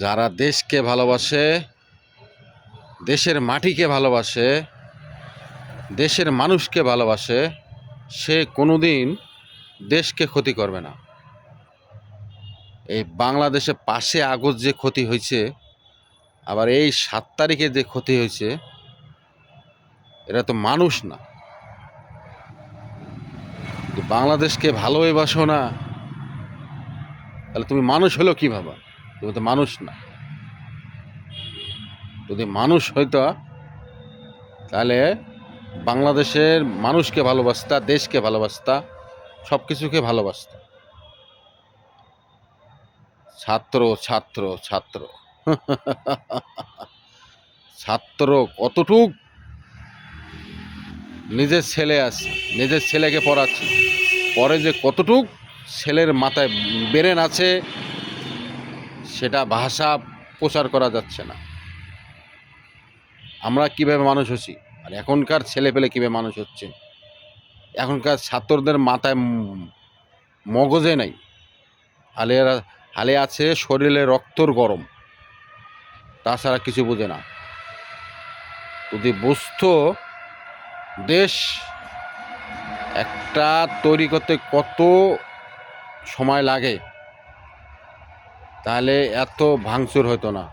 যারা দেশকে ভালোবাসে, দেশের মাটিকে ভালোবাসে, দেশের মানুষকে ভালোবাসে, সে কোনোদিন দেশকে ক্ষতি করবে না। এই বাংলাদেশে 5 আগস্ট যে ক্ষতি হয়েছে, আবার এই 7 তারিখে যে ক্ষতি হয়েছে, এরা তো মানুষ না। বাংলাদেশকে ভালোবাসো না, তাহলে তুমি মানুষ হলো কীভাবে? তুমি তো মানুষ না। যদি মানুষ হইতো তাহলে বাংলাদেশের মানুষকে ভালোবাসতা, দেশকে ভালোবাসতা, সব কিছুকে ভালোবাসতা। ছাত্র ছাত্র ছাত্র ছাত্র কতটুক নিজের ছেলে আছে, নিজের ছেলেকে পড়াচ্ছে, পরে যে কতটুক ছেলের মাথায় ব্রেন আছে সেটা ভাষা প্রচার করা যাচ্ছে না। আমরা কীভাবে মানুষ হচ্ছি আর এখনকার ছেলে পেলে কীভাবে মানুষ হচ্ছে, এখনকার ছাত্রদের মাথায় মগজে নাই, হালে আছে শরীরে রক্তর গরম, তাছাড়া কিছু বোঝে না। যদি বুঝতো দেশ একটা তৈরি করতে কত সময় লাগে, তাহলে এত ভাঙচুর হতো না।